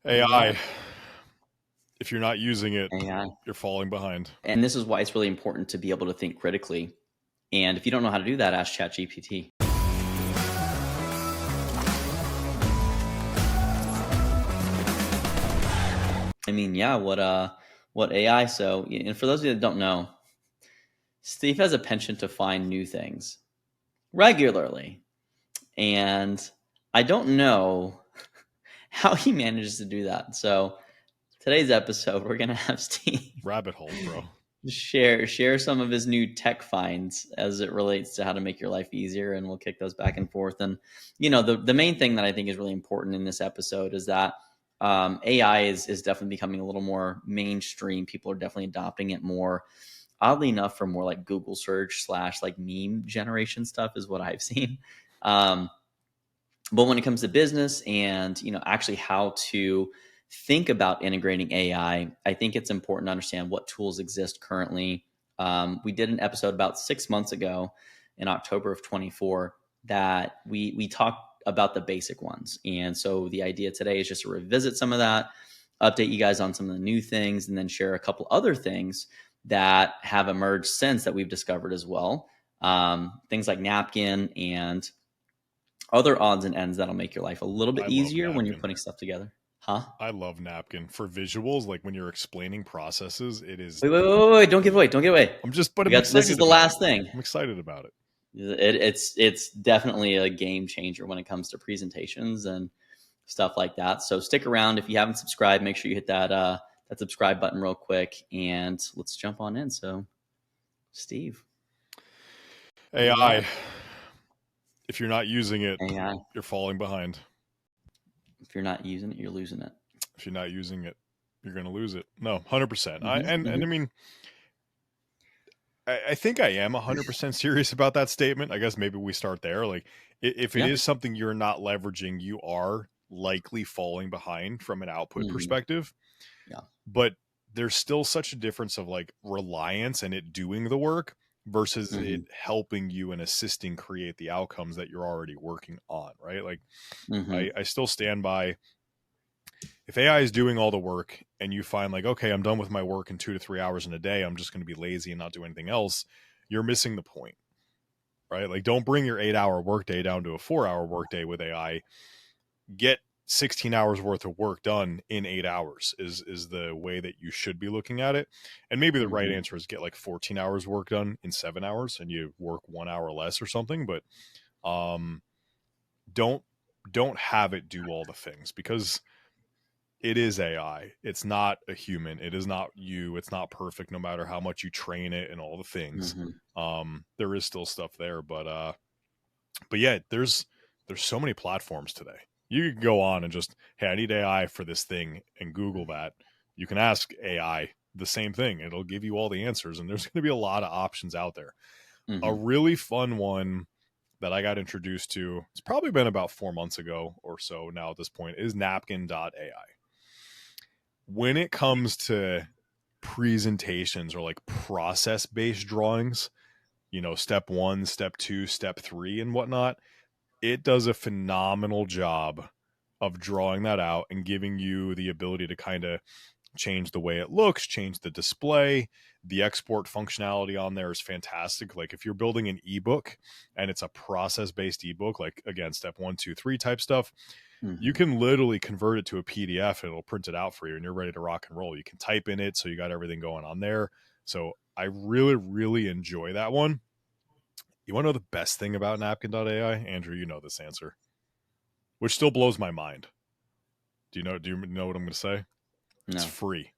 AI, AI. if you're not using it, AI. you're falling behind. And this is why it's really important to be able to think critically. And if you don't know how to do that, ask ChatGPT. I mean, yeah, what AI? So, and for those of you that don't know, Steve has a penchant to find new things regularly. And I don't know how he manages to do that. So, today's episode, we're going to have Steve Rabbit hole, bro. share some of his new tech finds as it relates to how to make your life easier, and we'll kick those back and forth. And the main thing that I think is really important in this episode is that AI is definitely becoming a little more mainstream. People are definitely adopting it more. Oddly enough, for more like Google search / like meme generation stuff is what I've seen. Um, but when it comes to business and actually how to think about integrating AI, I think it's important to understand what tools exist currently. We did an episode about 6 months ago in October of 24 that we talked about the basic ones. And so the idea today is just to revisit some of that, update you guys on some of the new things, and then share a couple other things that have emerged since that we've discovered as well. Things like Napkin and other odds and ends that'll make your life a little bit I love easier when you're Napkin. putting stuff together. Huh? I love Napkin for visuals. Like when you're explaining processes, it is. Wait! Don't give away! Don't give away! But We I'm got this is excited the about it. last thing. I'm excited about it. It's definitely a game changer when it comes to presentations and stuff like that. So stick around. If you haven't subscribed, make sure you hit that subscribe button real quick, and let's jump on in. So, Steve, AI, if you're not using it, AI. you're falling behind. If you're not using it, you're losing it. If you're not using it, you're going to lose it. No, 100%. Mm-hmm, And I mean, I think I am 100% serious about that statement. I guess maybe we start there. Like, if it yeah. is something you're not leveraging, you are likely falling behind from an output Mm-hmm, perspective. yeah. But there's still such a difference of like reliance and it doing the work versus Mm-hmm, it helping you and assisting create the outcomes that you're already working on, right? Like, mm-hmm, I still stand by, if AI is doing all the work and you find like, okay, I'm done with my work in 2 to 3 hours in a day, I'm just going to be lazy and not do anything else, you're missing the point, right? Like, don't bring your 8 hour workday down to a 4 hour workday with AI. Get 16 hours worth of work done in 8 hours is the way that you should be looking at it. And maybe the right mm-hmm, answer is get like 14 hours work done in 7 hours and you work 1 hour less or something. But um, don't have it do all the things, because it is AI. It's not a human. It is not you. It's not perfect no matter how much you train it and all the things. mm-hmm. There is still stuff there, but yeah, there's so many platforms today. You can go on and just, hey, I need AI for this thing, and Google that. You can ask AI the same thing. It'll give you all the answers, and there's going to be a lot of options out there. A Mm-hmm. really fun one that I got introduced to, it's probably been about 4 months ago or so now at this point, is Napkin.ai. When it comes to presentations or like process based drawings, step one, step two, step three, and whatnot, it does a phenomenal job of drawing that out and giving you the ability to kind of change the way it looks, change the display. The export functionality on there is fantastic. Like if you're building an ebook and it's a process based ebook, like again, step 1, 2, 3 type stuff, you Mm-hmm. can literally convert it to a PDF and it'll print it out for you and you're ready to rock and roll. You can type in it, so you got everything going on there. So I really, really enjoy that one. You want to know the best thing about Napkin.ai? Andrew, you know this answer, which still blows my mind. Do you know what I'm going to say? It's No. free.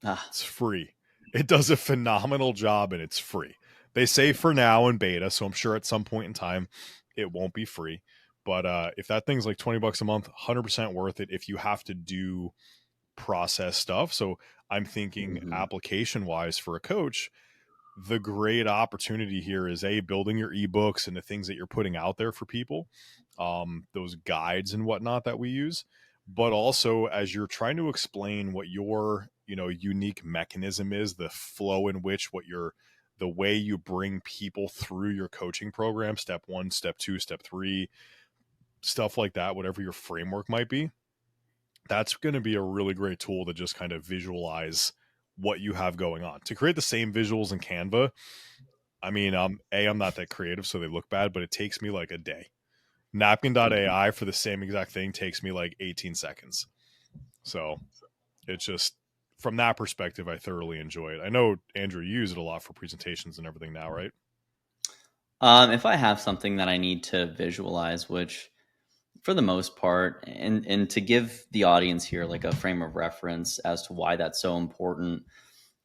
Ah. It's free. It does a phenomenal job and it's free. They say for now in beta, so I'm sure at some point in time it won't be free. But if that thing's like $20 a month, 100% worth it if you have to do process stuff. So I'm thinking Mm-hmm. application wise for a coach, the great opportunity here is building your ebooks and the things that you're putting out there for people, those guides and whatnot that we use, but also as you're trying to explain what your unique mechanism is, the flow in which the way you bring people through your coaching program, step 1, step 2, step 3, stuff like that, whatever your framework might be. That's going to be a really great tool to just kind of visualize what you have going on. To create the same visuals in Canva, I mean, I'm not that creative, so they look bad, but it takes me like a day. Napkin.ai for the same exact thing takes me like 18 seconds. So it's just, from that perspective, I thoroughly enjoy it. I know, Andrew, you use it a lot for presentations and everything now, right? If I have something that I need to visualize, which for the most part, and to give the audience here like a frame of reference as to why that's so important,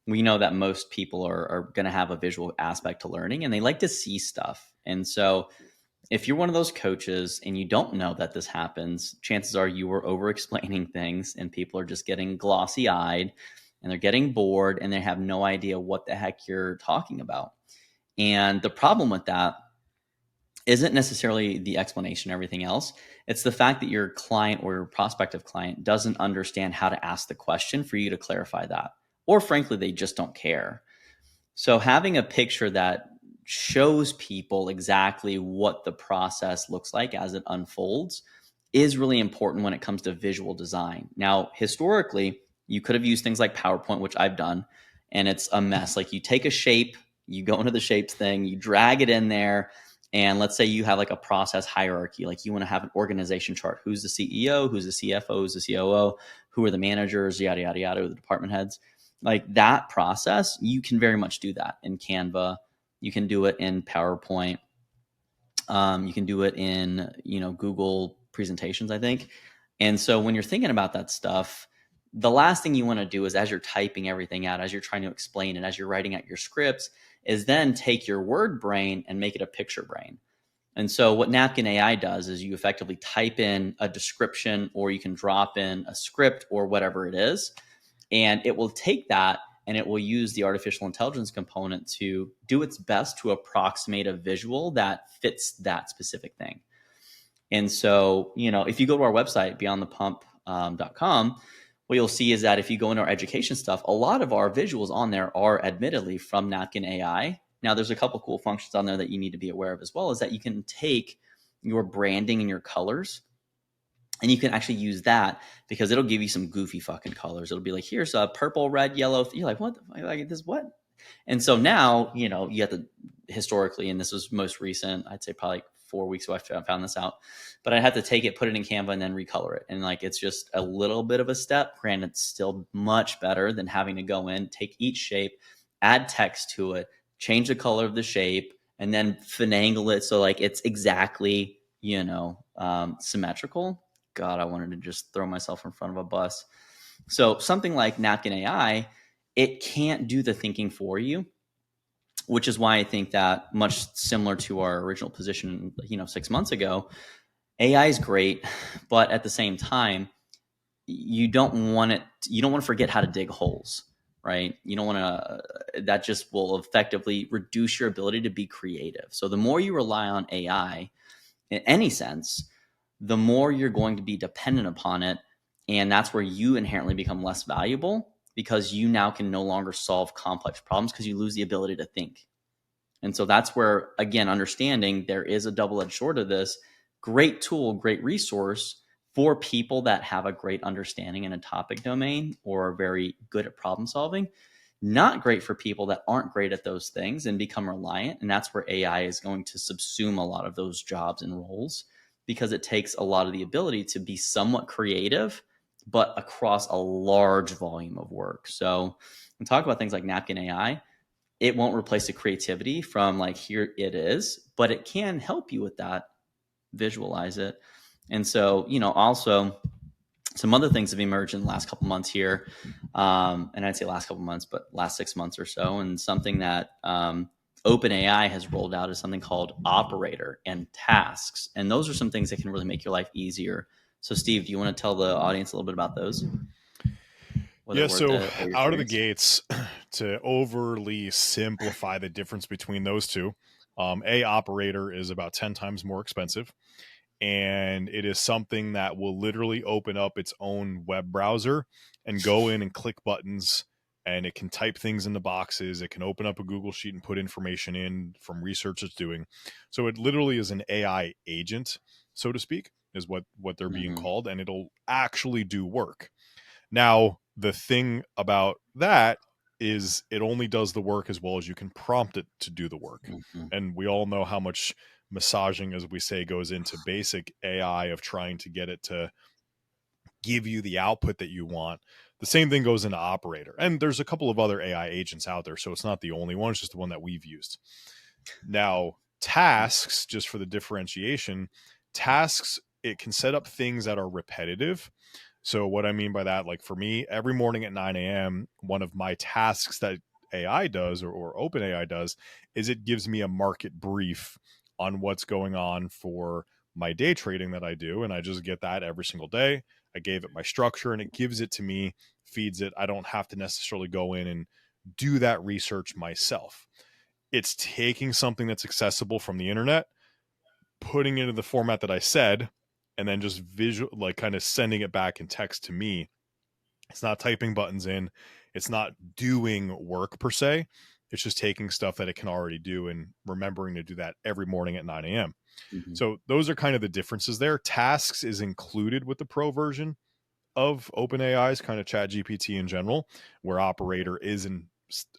we know that most people are going to have a visual aspect to learning and they like to see stuff. And so if you're one of those coaches and you don't know that this happens, chances are you are over explaining things and people are just getting glossy eyed and they're getting bored and they have no idea what the heck you're talking about. And the problem with that isn't necessarily the explanation, everything else. It's the fact that your client or your prospective client doesn't understand how to ask the question for you to clarify that. Or frankly, they just don't care. So having a picture that shows people exactly what the process looks like as it unfolds is really important when it comes to visual design. Now, historically, you could have used things like PowerPoint, which I've done, and it's a mess. Like you take a shape, you go into the shapes thing, you drag it in there, and let's say you have like a process hierarchy, like you want to have an organization chart. Who's the CEO? Who's the CFO? Who's the COO? Who are the managers? Yada, yada, yada, the department heads. Like that process, you can very much do that in Canva. You can do it in PowerPoint. You can do it in, Google presentations, I think. And so when you're thinking about that stuff, the last thing you want to do is as you're typing everything out, as you're trying to explain it, as you're writing out your scripts, is then take your word brain and make it a picture brain. And so what Napkin AI does is you effectively type in a description or you can drop in a script or whatever it is, and it will take that and it will use the artificial intelligence component to do its best to approximate a visual that fits that specific thing. And so, if you go to our website, beyondthepump.com, what you'll see is that if you go into our education stuff, a lot of our visuals on there are admittedly from Napkin AI. Now, there's a couple cool functions on there that you need to be aware of as well, is that you can take your branding and your colors and you can actually use that because it'll give you some goofy fucking colors. It'll be like, here's a purple, red, yellow. You're like, what? Like this, what? And so now, you have to historically, and this was most recent, I'd say probably 4 weeks ago, I found this out, but I had to take it, put it in Canva and then recolor it. And like, it's just a little bit of a step. Granted, it's still much better than having to go in, take each shape, add text to it, change the color of the shape, and then finagle it. So like, it's exactly, symmetrical. God, I wanted to just throw myself in front of a bus. So something like Napkin AI, it can't do the thinking for you, which is why I think that much similar to our original position, 6 months ago, AI is great, but at the same time, you don't want to forget how to dig holes, right? You don't want to, that just will effectively reduce your ability to be creative. So the more you rely on AI in any sense, the more you're going to be dependent upon it. And that's where you inherently become less valuable because you now can no longer solve complex problems because you lose the ability to think. And so that's where, again, understanding there is a double edged sword of this. Great tool, great resource for people that have a great understanding in a topic domain or are very good at problem solving. Not great for people that aren't great at those things and become reliant. And that's where AI is going to subsume a lot of those jobs and roles because it takes a lot of the ability to be somewhat creative, but across a large volume of work. So we talk about things like Napkin AI. It won't replace the creativity from like, here it is, but it can help you with that, visualize it. And so, also some other things have emerged in the last couple months here. And I'd say last couple months, but last 6 months or so. And something that OpenAI has rolled out is something called Operator and Tasks. And those are some things that can really make your life easier. So, Steve, do you want to tell the audience a little bit about those? Yeah, so What your out of the experience? gates, to overly simplify the difference between those two, a operator is about 10 times more expensive, and it is something that will literally open up its own web browser and go in and click buttons, and it can type things into boxes. It can open up a Google Sheet and put information in from research it's doing. So it literally is an AI agent, so to speak. is what they're being Mm-hmm. called, and it'll actually do work. Now, the thing about that is it only does the work as well as you can prompt it to do the work. Mm-hmm. And we all know how much massaging, as we say, goes into basic AI of trying to get it to give you the output that you want. The same thing goes into Operator. And there's a couple of other AI agents out there, so it's not the only one, it's just the one that we've used. Now, tasks, just for the differentiation, tasks, it can set up things that are repetitive. So, what I mean by that, like for me, every morning at 9 a.m., one of my tasks that AI does or OpenAI does is it gives me a market brief on what's going on for my day trading that I do. And I just get that every single day. I gave it my structure and it gives it to me, feeds it. I don't have to necessarily go in and do that research myself. It's taking something that's accessible from the internet, putting it into the format that I said, and then just visual, like kind of sending it back in text to me. It's not typing buttons in, it's not doing work per se. It's just taking stuff that it can already do and remembering to do that every morning at 9 a.m. Mm-hmm. So those are kind of the differences there. Tasks is included with the pro version of OpenAI's kind of Chat GPT in general, where Operator is in,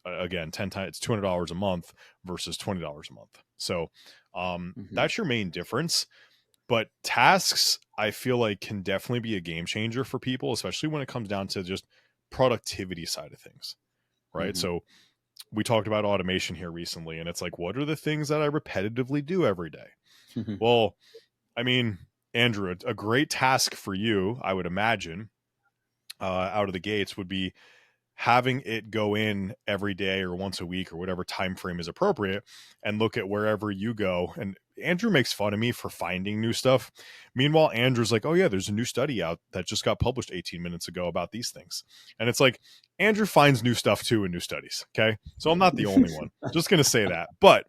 again, 10 times, it's $200 a month versus $20 a month. So Mm-hmm. that's your main difference. But tasks, I feel like, can definitely be a game changer for people, especially when it comes down to just productivity side of things, right? Mm-hmm. So we talked about automation here recently, and it's like, what are the things that I repetitively do every day? Mm-hmm. Well, I mean, Andrew, a great task for you, I would imagine, out of the gates would be having it go in every day or once a week or whatever time frame is appropriate and look at wherever you go. And Andrew makes fun of me for finding new stuff. Meanwhile, Andrew's like, oh yeah, there's a new study out that just got published 18 minutes ago about these things. And it's like, Andrew finds new stuff too in new studies. Okay. So I'm not the only one. Just going to say that. But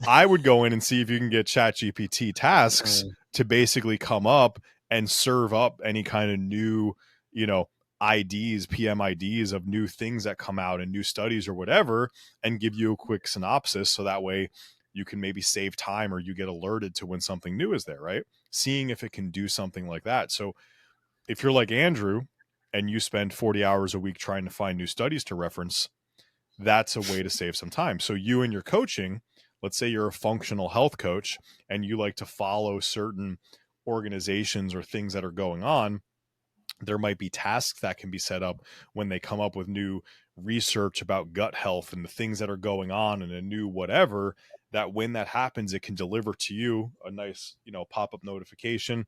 I would go in and see if you can get ChatGPT tasks to basically come up and serve up any kind of new, you know, IDs, PM IDs of new things that come out and new studies or whatever, and give you a quick synopsis. So that way you can maybe save time or you get alerted to when something new is there, right? Seeing if it can do something like that. So if you're like Andrew and you spend 40 hours a week trying to find new studies to reference, that's a way to save some time. So you and your coaching, let's say you're a functional health coach and you like to follow certain organizations or things that are going on, there might be tasks that can be set up when they come up with new research about gut health and the things that are going on and a new whatever, that when that happens it can deliver to you a nice, pop-up notification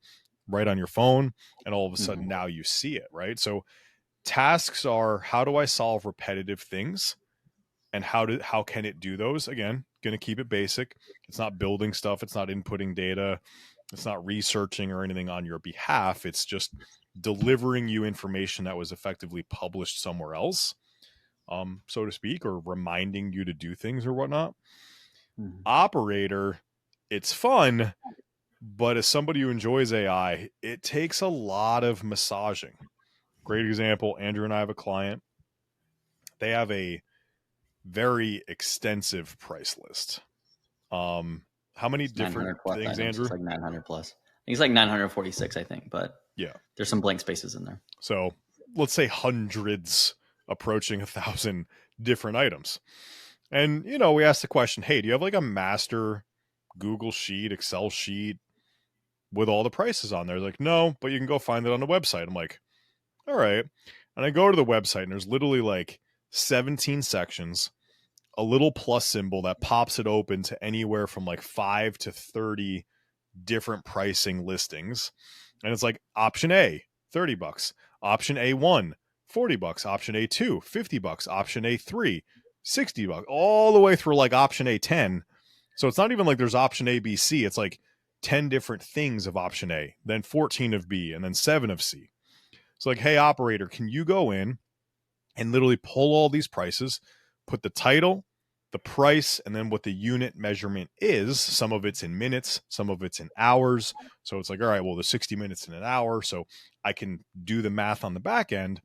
right on your phone, and all of a Mm-hmm. sudden now you see it, right? So tasks are, how do I solve repetitive things and how can it do those? Again, going to keep it basic. It's not building stuff, it's not inputting data, it's not researching or anything on your behalf. It's just delivering you information that was effectively published somewhere else, so to speak, or reminding you to do things or whatnot. Mm-hmm. Operator, it's fun, but as somebody who enjoys AI, it takes a lot of massaging. Great example, Andrew and I have a client. They have a very extensive price list. How many It's different 900 plus things, items. Andrew? It's like 900 plus. I think it's like 946, I think, but Yeah. there's some blank spaces in there. So let's say hundreds, approaching 1,000 different items. And, we asked the question, hey, do you have like a master Google sheet, Excel sheet with all the prices on there? They're like, no, but you can go find it on the website. I'm like, all right. And I go to the website and there's literally like 17 sections, a little plus symbol that pops it open to anywhere from like 5 to 30 different pricing listings. And it's like option A, $30, option A1, $40, option A2, $50, option A3, $60, all the way through like option A10. So it's not even like there's option A, B, C. It's like 10 different things of option A, then 14 of B, and then 7 of C. So like, hey, operator, can you go in and literally pull all these prices, put the title, the price, and then what the unit measurement is. Some of it's in minutes, some of it's in hours. So it's like, all right, well, the 60 minutes in an hour. So I can do the math on the back end.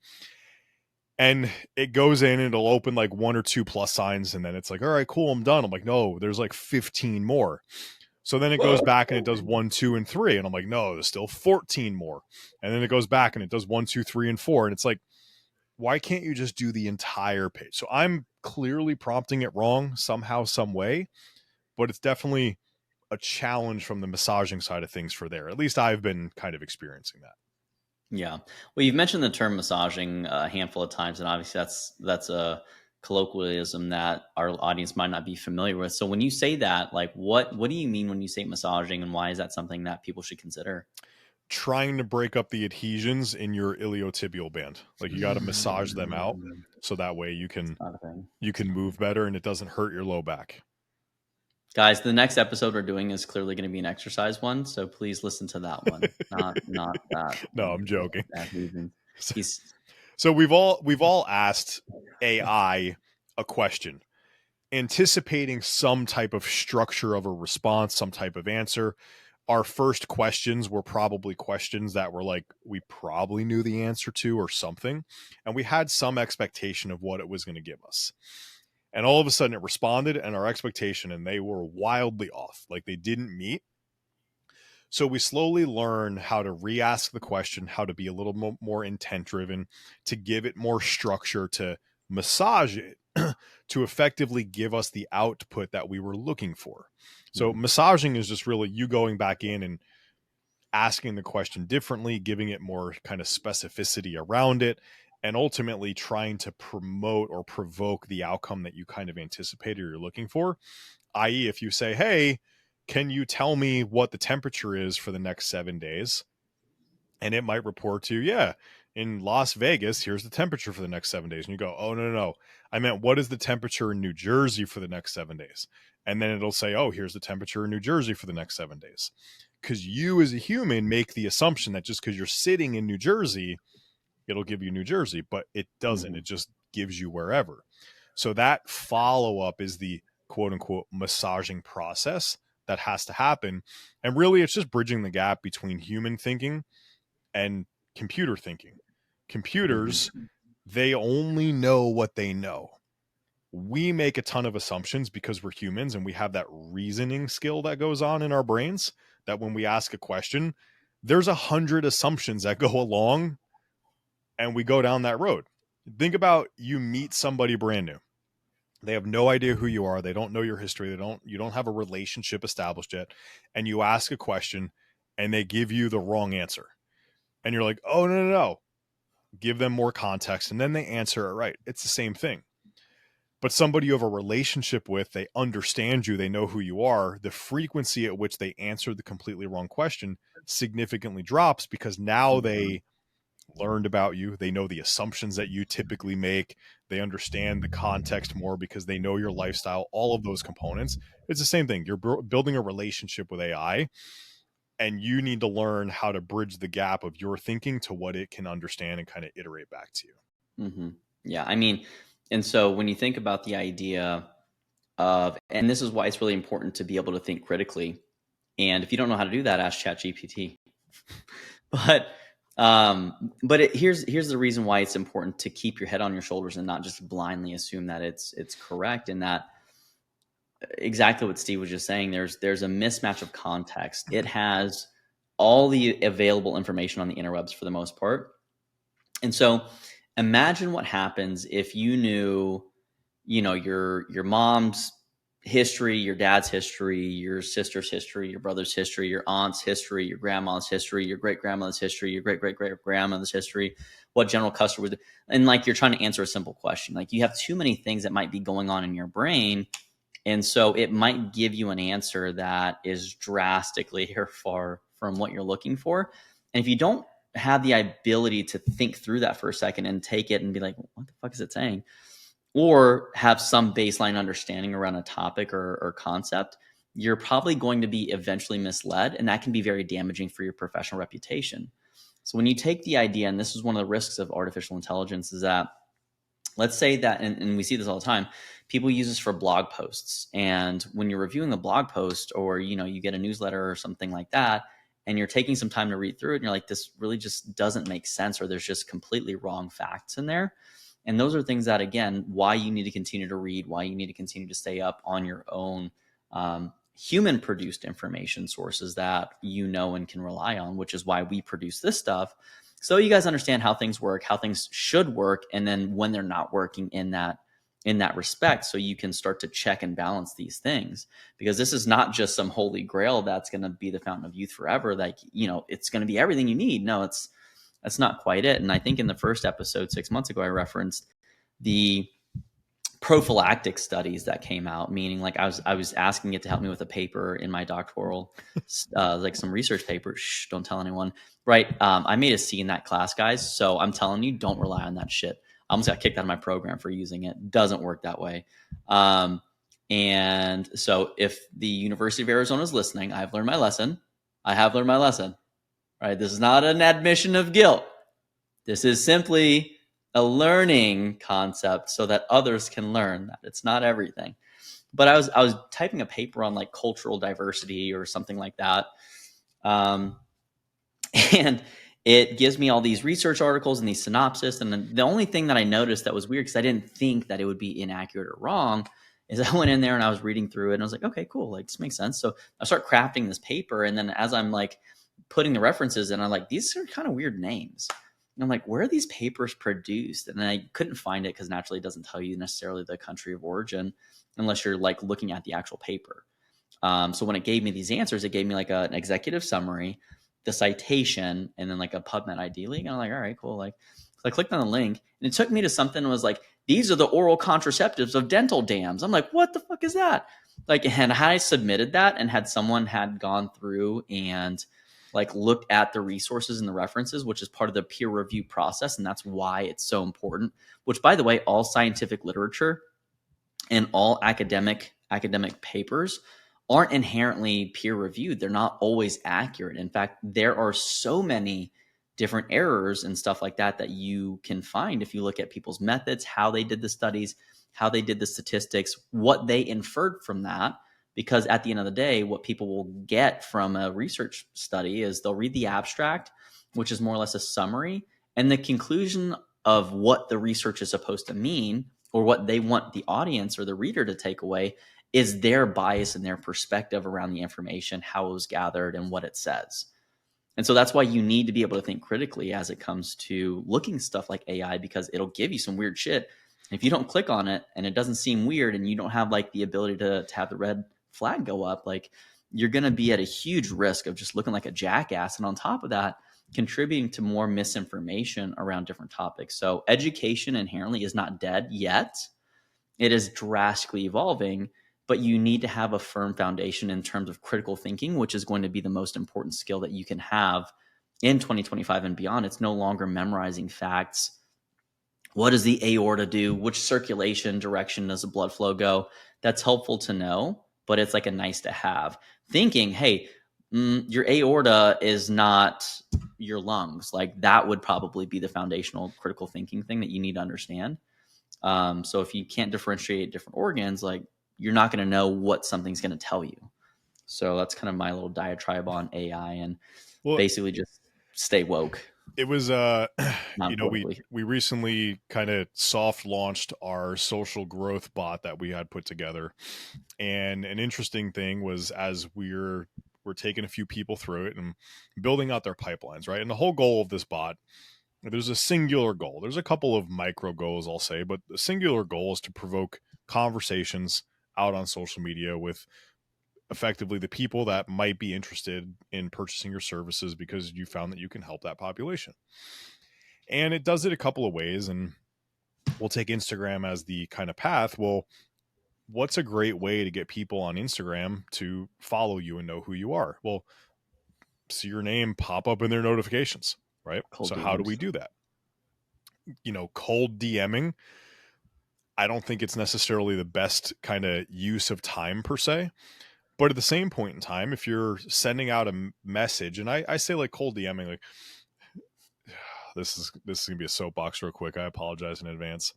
And it goes in and it'll open like one or two plus signs. And then it's like, all right, cool, I'm done. I'm like, no, there's like 15 more. So then it goes back and it does 1, 2, and 3. And I'm like, no, there's still 14 more. And then it goes back and it does 1, 2, 3, and 4. And it's like, why can't you just do the entire page? So I'm clearly prompting it wrong somehow, some way, but it's definitely a challenge from the massaging side of things for there. At least I've been kind of experiencing that. Yeah. Well, you've mentioned the term massaging a handful of times, and obviously that's a colloquialism that our audience might not be familiar with. So when you say that, like what do you mean when you say massaging, and why is that something that people should consider? Trying to break up the adhesions in your iliotibial band. Like you got to massage them out so that way Not a thing. you can move better and it doesn't hurt your low back. Guys, the next episode we're doing is clearly going to be an exercise one, so please listen to that one, not that No, one. I'm joking. So, He's so we've all asked AI a question, anticipating some type of structure of a response, some type of answer. Our first questions were probably questions that were like we probably knew the answer to or something, and we had some expectation of what it was going to give us. And all of a sudden it responded and our expectation, and they were wildly off. Like they didn't meet. So we slowly learn how to re-ask the question, how to be a little more intent driven, to give it more structure, to massage it to effectively give us the output that we were looking for. So massaging is just really you going back in and asking the question differently, giving it more kind of specificity around it, and ultimately trying to promote or provoke the outcome that you kind of anticipated or you're looking for. I.e., if you say, hey, can you tell me what the temperature is for the next 7 days? And it might report to you, yeah, in Las Vegas, here's the temperature for the next 7 days. And you go, oh, no. I meant, what is the temperature in New Jersey for the next 7 days? And then it'll say, oh, here's the temperature in New Jersey for the next 7 days. Because you as a human make the assumption that just because you're sitting in New Jersey, it'll give you New Jersey, but it doesn't. It just gives you wherever. So that follow up is the quote unquote massaging process that has to happen. And really, it's just bridging the gap between human thinking and computer thinking. Computers, they only know what they know. We make a ton of assumptions because we're humans and we have that reasoning skill that goes on in our brains that when we ask a question, there's 100 assumptions that go along and we go down that road. Think about you meet somebody brand new. They have no idea who you are. They don't know your history. You don't have a relationship established yet. And you ask a question and they give you the wrong answer. And you're like, oh, no. Give them more context. And then they answer it right. It's the same thing. But somebody you have a relationship with, they understand you, they know who you are. The frequency at which they answer the completely wrong question significantly drops because now they learned about you. They know the assumptions that you typically make. They understand the context more because they know your lifestyle, all of those components. It's the same thing. You're building a relationship with AI, and you need to learn how to bridge the gap of your thinking to what it can understand and kind of iterate back to you. Mm-hmm. Yeah, I mean, and so when you think about the idea of, and this is why it's really important to be able to think critically. And if you don't know how to do that, ask ChatGPT. Here's the reason why it's important to keep your head on your shoulders and not just blindly assume that it's correct. And that exactly what Steve was just saying. There's a mismatch of context. It has all the available information on the interwebs for the most part. And so imagine what happens if you knew, your mom's history, your dad's history, your sister's history, your brother's history, your aunt's history, your grandma's history, your great grandmother's history, your great great great grandmother's history, what general customer would, and like you're trying to answer a simple question. Like you have too many things that might be going on in your brain. And so it might give you an answer that is drastically or far from what you're looking for. And if you don't have the ability to think through that for a second and take it and be like, what the fuck is it saying? Or have some baseline understanding around a topic or concept, you're probably going to be eventually misled. And that can be very damaging for your professional reputation. So when you take the idea, and this is one of the risks of artificial intelligence, is that let's say that, and we see this all the time, people use this for blog posts. And when you're reviewing a blog post or, you get a newsletter or something like that, and you're taking some time to read through it, and you're like, this really just doesn't make sense, or there's just completely wrong facts in there. And those are things that, again, why you need to continue to read, why you need to continue to stay up on your own human produced information sources that you know and can rely on, which is why we produce this stuff. So you guys understand how things work, how things should work, and then when they're not working in that respect, so you can start to check and balance these things, because this is not just some holy grail that's going to be the fountain of youth forever, like, it's going to be everything you need. No, that's not quite it. And I think in the first episode 6 months ago I referenced the prophylactic studies that came out, meaning like I was asking it to help me with a paper in my doctoral, like some research paper. Shh, don't tell anyone. Right. I made a C in that class, guys. So I'm telling you, don't rely on that shit. I almost got kicked out of my program for using it. Doesn't work that way. And so if the University of Arizona is listening, I've learned my lesson. I have learned my lesson. Right. This is not an admission of guilt. This is simply a learning concept so that others can learn that it's not everything. But I was typing a paper on like cultural diversity or something like that. And it gives me all these research articles and these synopsis. And then the only thing that I noticed that was weird, because I didn't think that it would be inaccurate or wrong, is I went in there and I was reading through it and I was like, okay, cool. Like, this makes sense. So I start crafting this paper. And then as I'm like putting the references in, I'm like, these are kind of weird names. And I'm like, where are these papers produced? And I couldn't find it because naturally it doesn't tell you necessarily the country of origin unless you're like looking at the actual paper. So when it gave me these answers, it gave me like an executive summary, the citation, and then like a PubMed ID link. And I'm like, all right, cool. Like, so I clicked on the link and it took me to something that was like, these are the oral contraceptives of dental dams. I'm like, what the fuck is that? Like, and had I submitted that and had someone had gone through and like looked at the resources and the references, which is part of the peer review process, and that's why it's so important, which, by the way, all scientific literature and all academic papers aren't inherently peer reviewed. They're not always accurate. In fact, there are so many different errors and stuff like that that you can find if you look at people's methods, how they did the studies, how they did the statistics, what they inferred from that. Because at the end of the day, what people will get from a research study is they'll read the abstract, which is more or less a summary, and the conclusion of what the research is supposed to mean, or what they want the audience or the reader to take away, is their bias and their perspective around the information, how it was gathered, and what it says. And so that's why you need to be able to think critically as it comes to looking stuff like AI, because it'll give you some weird shit. If you don't click on it and it doesn't seem weird and you don't have like the ability to have the red flag go up, like, you're going to be at a huge risk of just looking like a jackass. And on top of that, contributing to more misinformation around different topics. So education inherently is not dead yet. It is drastically evolving, but you need to have a firm foundation in terms of critical thinking, which is going to be the most important skill that you can have in 2025 and beyond. It's no longer memorizing facts. What does the aorta do? Which circulation direction does the blood flow go? That's helpful to know, but it's like a nice to have. Thinking, hey, your aorta is not your lungs. Like, that would probably be the foundational critical thinking thing that you need to understand. So if you can't differentiate different organs, like, you're not going to know what something's going to tell you. So that's kind of my little diatribe on AI, and basically just stay woke. It was we politically. recently kind of soft launched our social growth bot that we had put together, and an interesting thing was, as we're taking a few people through it and building out their pipelines, right? And the whole goal of this bot, there's a singular goal. There's a couple of micro goals, I'll say, but the singular goal is to provoke conversations out on social media with effectively the people that might be interested in purchasing your services because you found that you can help that population. And it does it a couple of ways, and we'll take Instagram as the kind of path. Well, what's a great way to get people on Instagram to follow you and know who you are? Well, see your name pop up in their notifications, right? Cold so DMs. How do we do that? Cold DMing, I don't think it's necessarily the best kind of use of time per se. But at the same point in time, if you're sending out a message, and I say like cold DMing, like, this is gonna be a soapbox real quick. I apologize in advance.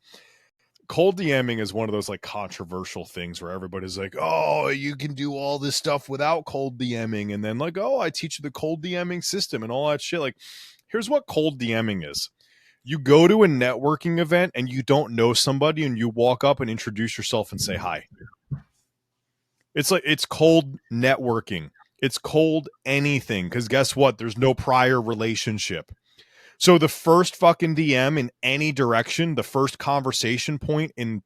Cold DMing is one of those like controversial things where everybody's like, oh, you can do all this stuff without cold DMing. And then like, oh, I teach you the cold DMing system and all that shit. Like, here's what cold DMing is. You go to a networking event and you don't know somebody and you walk up and introduce yourself and say hi. It's like it's cold networking. It's cold anything because guess what? There's no prior relationship. So the first fucking DM in any direction, the first conversation point in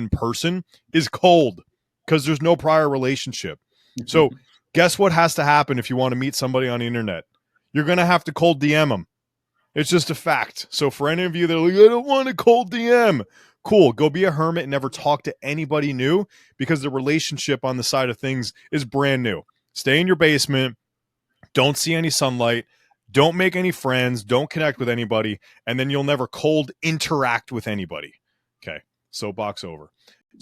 person is cold because there's no prior relationship. So guess what has to happen if you want to meet somebody on the internet? You're gonna have to cold DM them. It's just a fact. So for any of you that are like, I don't want a cold DM, cool. Go be a hermit and never talk to anybody new because the relationship on the side of things is brand new. Stay in your basement. Don't see any sunlight. Don't make any friends. Don't connect with anybody. And then you'll never cold interact with anybody. Okay. Soapbox over.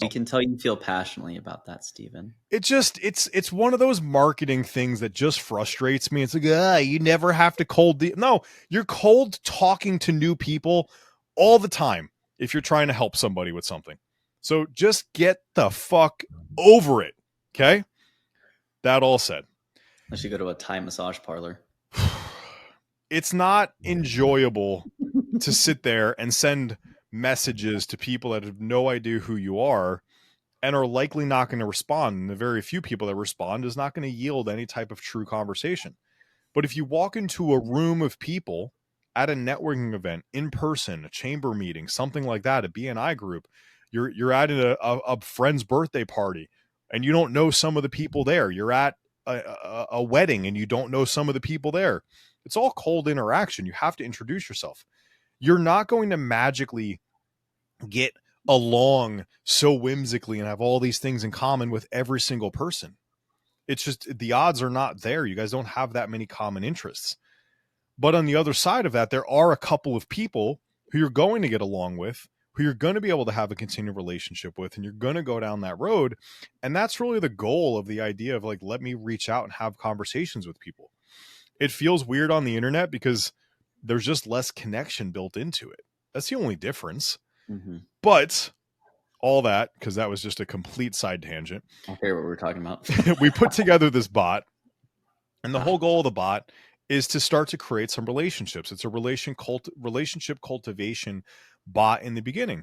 We So can tell you feel passionately about that, Stephen. it's one of those marketing things that just frustrates me. It's like, you never have to no, you're cold talking to new people all the time if you're trying to help somebody with something. So just get the fuck over it. Okay? That all said. Unless you go to a Thai massage parlor. It's not enjoyable to sit there and send messages to people that have no idea who you are and are likely not going to respond. And the very few people that respond is not going to yield any type of true conversation. But if you walk into a room of people at a networking event in person, a chamber meeting, something like that, a BNI group, you're at a friend's birthday party and you don't know some of the people there. You're at a wedding and you don't know some of the people there. It's all cold interaction. You have to introduce yourself. You're not going to magically get along so whimsically and have all these things in common with every single person. It's just the odds are not there. You guys don't have that many common interests. But on the other side of that, there are a couple of people who you're going to get along with, who you're going to be able to have a continued relationship with, and you're going to go down that road. And that's really the goal of the idea of like, let me reach out and have conversations with people. It feels weird on the internet because there's just less connection built into it. That's the only difference. Mm-hmm. But all that, because that was just a complete side tangent. I hear what we're talking about. We put together this bot, and the whole goal of the bot is to start to create some relationships. It's a relationship cultivation bot in the beginning.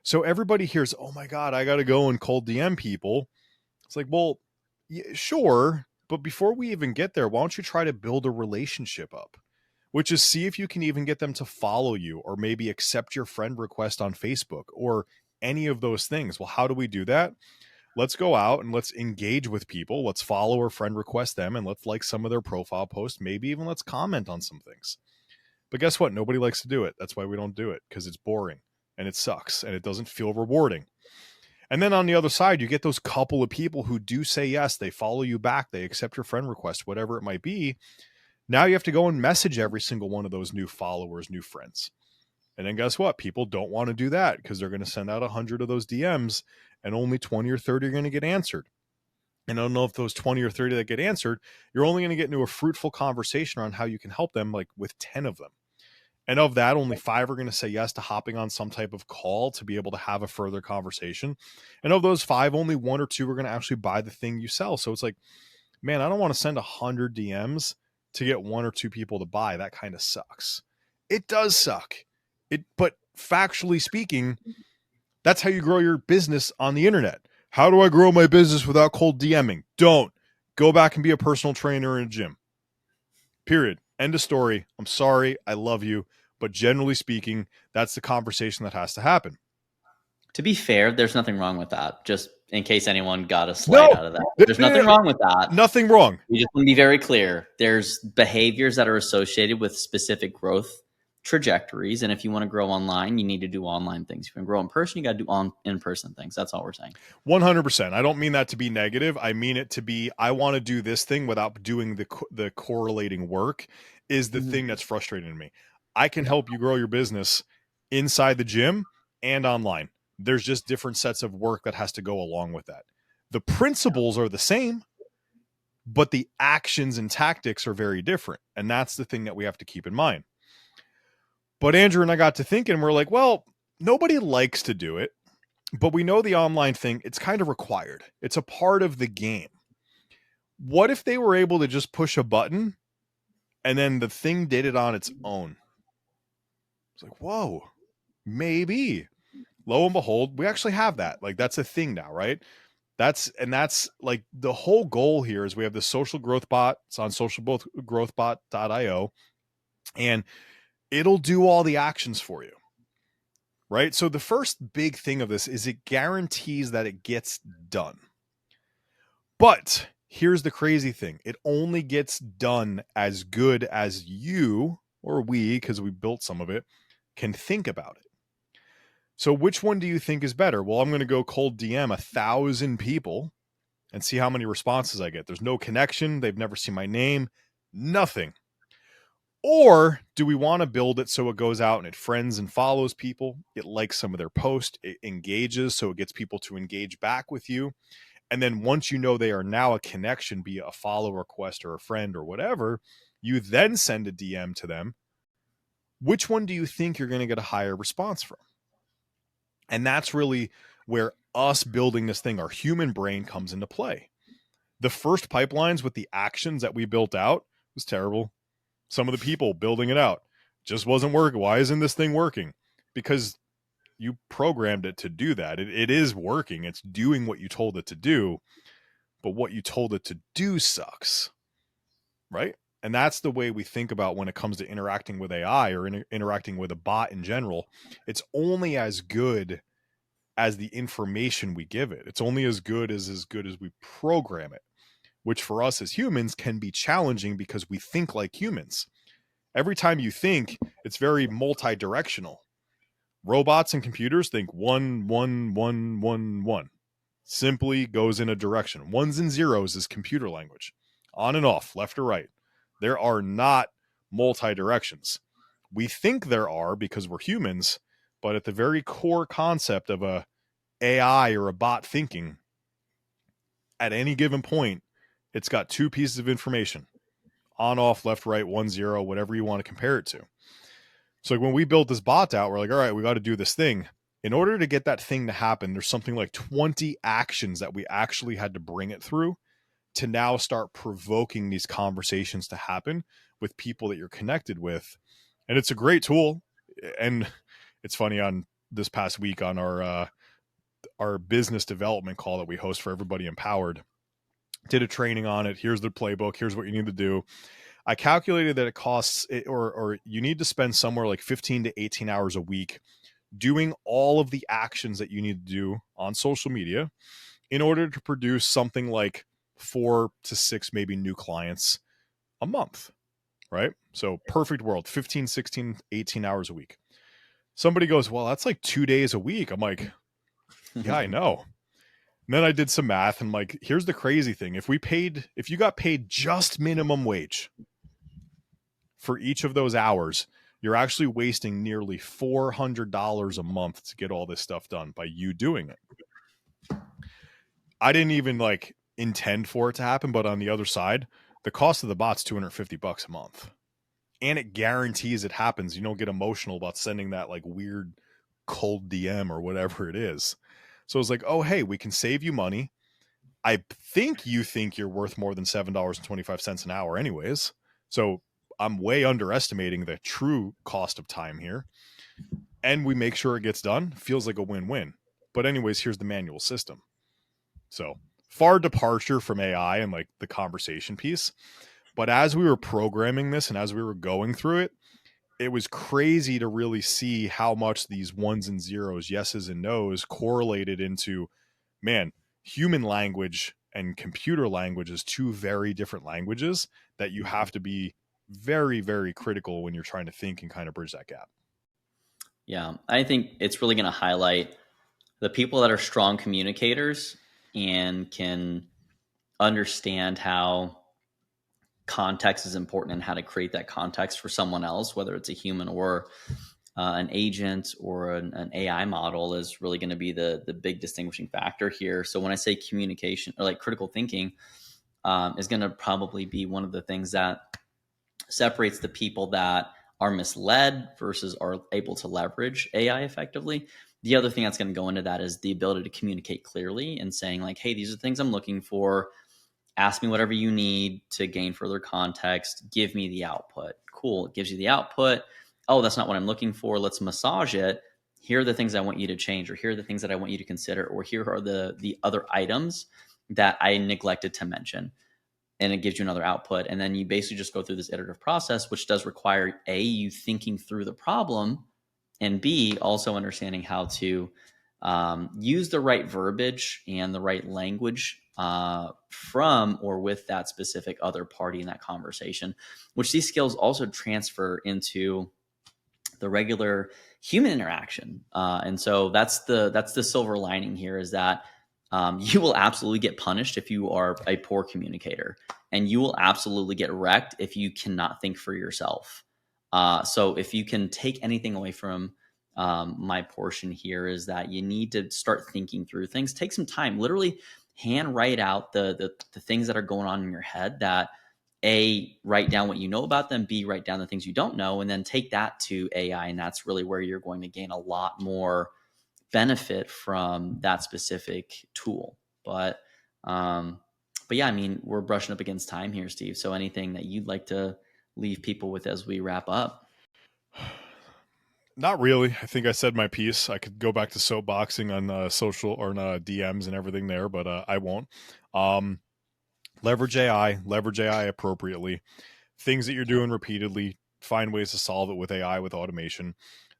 So everybody hears, oh my God, I got to go and cold DM people. It's like, well, yeah, sure. But before we even get there, why don't you try to build a relationship up? Which is see if you can even get them to follow you or maybe accept your friend request on Facebook or any of those things. Well, how do we do that? Let's go out and let's engage with people. Let's follow or friend request them and let's like some of their profile posts. Maybe even let's comment on some things. But guess what? Nobody likes to do it. That's why we don't do it because it's boring and it sucks and it doesn't feel rewarding. And then on the other side, you get those couple of people who do say yes, they follow you back, they accept your friend request, whatever it might be. Now you have to go and message every single one of those new followers, new friends. And then guess what? People don't want to do that because they're going to send out 100 of those DMs and only 20 or 30 are going to get answered. And I don't know if those 20 or 30 that get answered, you're only going to get into a fruitful conversation around how you can help them, like with 10 of them. And of that, only 5 are going to say yes to hopping on some type of call to be able to have a further conversation. And of those 5, only 1 or 2 are going to actually buy the thing you sell. So it's like, man, I don't want to send 100 DMs to get 1 or 2 people to buy. That kind of sucks. It does suck. But factually speaking, that's how you grow your business on the internet. How do I grow my business without cold DMing? Don't. Go back and be a personal trainer in a gym. Period. End of story. I'm sorry. I love you. But generally speaking, that's the conversation that has to happen. To be fair, there's nothing wrong with that. Just in case anyone got a slight out of that. There's nothing wrong with that. Nothing wrong. We just want to be very clear. There's behaviors that are associated with specific growth trajectories. And if you want to grow online, you need to do online things. If you want to grow in person, you got to do in-person things. That's all we're saying. 100%. I don't mean that to be negative. I mean it to be, I want to do this thing without doing the correlating work is the thing that's frustrating to me. I can help you grow your business inside the gym and online. There's just different sets of work that has to go along with that. The principles are the same, but the actions and tactics are very different. And that's the thing that we have to keep in mind. But Andrew and I got to thinking, we're like, well, nobody likes to do it, but we know the online thing, it's kind of required. It's a part of the game. What if they were able to just push a button and then the thing did it on its own? It's like, whoa, maybe. Lo and behold, we actually have that. Like, that's a thing now, right? That's like the whole goal here is we have the social growth bot. It's on socialgrowthbot.io, and it'll do all the actions for you. Right? So the first big thing of this is it guarantees that it gets done. But here's the crazy thing. It only gets done as good as you or we, because we built some of it, can think about it. So which one do you think is better? Well, I'm going to go cold DM 1,000 people and see how many responses I get. There's no connection. They've never seen my name, nothing. Or do we want to build it so it goes out and it friends and follows people? It likes some of their posts, it engages, so it gets people to engage back with you. And then once you know they are now a connection, be it a follow request or a friend or whatever, you then send a DM to them. Which one do you think you're going to get a higher response from? And that's really where us building this thing, our human brain, comes into play. The first pipelines with the actions that we built out was terrible. Some of the people building it out just wasn't working. Why isn't this thing working? Because you programmed it to do that. It is working. It's doing what you told it to do, but what you told it to do sucks, right? And that's the way we think about when it comes to interacting with AI or interacting with a bot in general. It's only as good as the information we give it. It's only as good as we program it, which for us as humans can be challenging because we think like humans. Every time you think, it's very multi-directional. Robots and computers think 1, 1, 1, 1, 1. Simply goes in a direction. Ones and zeros is computer language. On and off, left or right. There are not multi-directions. We think there are because we're humans, but at the very core concept of a AI or a bot thinking, at any given point, it's got two pieces of information. On, off, left, right, 1, 0, whatever you want to compare it to. So like when we built this bot out, we're like, all right, we got to do this thing. In order to get that thing to happen, there's something like 20 actions that we actually had to bring it through to now start provoking these conversations to happen with people that you're connected with. And it's a great tool. And it's funny, on this past week on our business development call that we host for everybody empowered, did a training on it. Here's the playbook. Here's what you need to do. I calculated that it costs, or you need to spend somewhere like 15 to 18 hours a week doing all of the actions that you need to do on social media in order to produce something like 4 to 6 maybe new clients a month, right? So perfect world, 15, 16, 18 hours a week. Somebody goes, well, that's like 2 days a week. I'm like, yeah, I know. And then I did some math and like, here's the crazy thing. If you got paid just minimum wage for each of those hours, you're actually wasting nearly $400 a month to get all this stuff done by you doing it. I didn't even like intend for it to happen, but on the other side, the cost of the bot's $250 a month. And it guarantees it happens. You don't get emotional about sending that like weird cold DM or whatever it is. So it's like, oh, hey, we can save you money. I think you're worth more than $7.25 an hour anyways. So I'm way underestimating the true cost of time here. And we make sure it gets done. Feels like a win-win. But anyways, here's the manual system. So far departure from AI and like the conversation piece. But as we were programming this and as we were going through it, it was crazy to really see how much these ones and zeros, yeses and nos, correlated into, man, human language and computer language is two very different languages that you have to be very, very critical when you're trying to think and kind of bridge that gap. Yeah, I think it's really going to highlight the people that are strong communicators and can understand how context is important and how to create that context for someone else, whether it's a human or an agent or an AI model, is really going to be the big distinguishing factor here. So when I say communication or like critical thinking, is going to probably be one of the things that separates the people that are misled versus are able to leverage AI effectively. The other thing that's going to go into that is the ability to communicate clearly and saying like, hey, these are things I'm looking for. Ask me whatever you need to gain further context. Give me the output. Cool. It gives you the output. Oh, that's not what I'm looking for. Let's massage it. here are the things I want you to change, or here are the things that I want you to consider, or here are the other items that I neglected to mention. And it gives you another output. And then you basically just go through this iterative process, which does require A, you thinking through the problem, and B, also understanding how to use the right verbiage and the right language from or with that specific other party in that conversation, which these skills also transfer into the regular human interaction. And so that's the silver lining here, is that you will absolutely get punished if you are a poor communicator, and you will absolutely get wrecked if you cannot think for yourself. So if you can take anything away from my portion here, is that you need to start thinking through things. Take some time, literally hand write out the things that are going on in your head, that A, write down what you know about them, B, write down the things you don't know, and then take that to AI. And that's really where you're going to gain a lot more benefit from that specific tool. Um, but yeah, I mean, we're brushing up against time here, Steve. So anything that you'd like to leave people with as we wrap up? Not really. I think I said my piece. I could go back to soapboxing on social or DMs and everything there, but I won't. Um, leverage AI appropriately. Things that you're doing repeatedly, find ways to solve it with AI, with automation.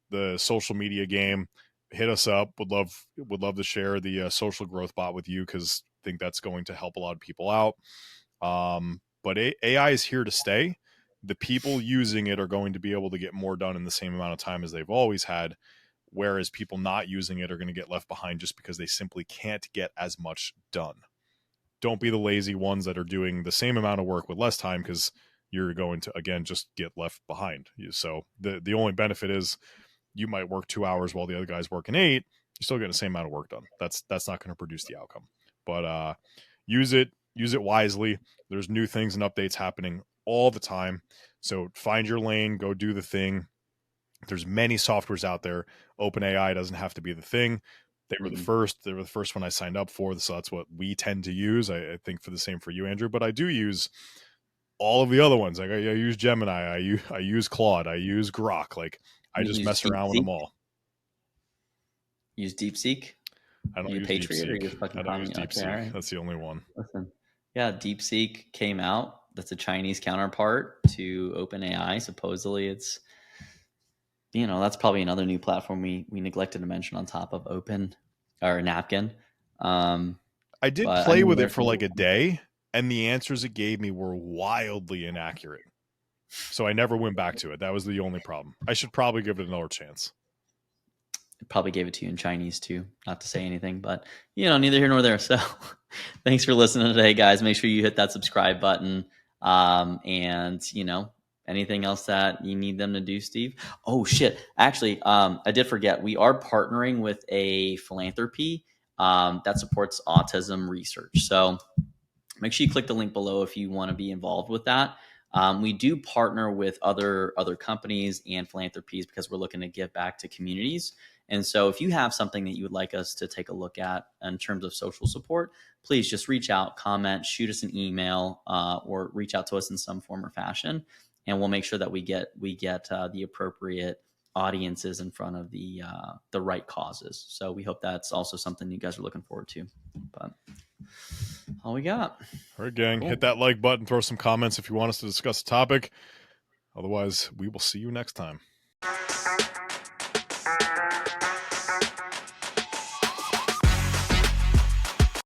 The social media game, hit us up. Would love to share the social growth bot with you, because I think that's going to help a lot of people out. But AI is here to stay. The people using it are going to be able to get more done in the same amount of time as they've always had, whereas people not using it are going to get left behind just because they simply can't get as much done. Don't be the lazy ones that are doing the same amount of work with less time, because you're going to, again, just get left behind. So the only benefit is you might work 2 hours while the other guy's working 8. You're still getting the same amount of work done. That's not going to produce the outcome. But use it wisely. There's new things and updates happening all the time. So find your lane, go do the thing. There's many softwares out there. OpenAI doesn't have to be the thing. They were the Mhm. first. They were the first one I signed up for, so that's what we tend to use. I think for the same for you, Andrew. But I do use all of the other ones. Like I use Gemini. I use Claude. I use Grok. Like I You just use mess around with DeepSeek? them all. Use DeepSeek? I Are don't you a use Patriot, or are DeepSeek. you just I fucking don't use commie? Okay, all DeepSeek. right. That's the only one. Listen, yeah, DeepSeek came out. That's a Chinese counterpart to OpenAI. Supposedly, it's, that's probably another new platform we neglected to mention on top of Open or Napkin. Um, I did but I play mean, with it there's for like a day, and the answers it gave me were wildly inaccurate. So I never went back to it. That was the only problem. I should probably give it another chance. probably gave it to you in Chinese too. Not to say anything, but neither here nor there. So, thanks for listening today, guys. Make sure you hit that subscribe button. And anything else that you need them to do, Steve? Oh shit! Actually, I did forget. We are partnering with a philanthropy that supports autism research. So make sure you click the link below if you want to be involved with that. We do partner with other companies and philanthropies because we're looking to give back to communities. And so if you have something that you would like us to take a look at in terms of social support, please just reach out, comment, shoot us an email, or reach out to us in some form or fashion, and we'll make sure that we get the appropriate audiences in front of the right causes. So we hope that's also something you guys are looking forward to. But all we got. All right, gang. Hit Cool. that like button, throw some comments if you want us to discuss a topic. Otherwise, we will see you next time.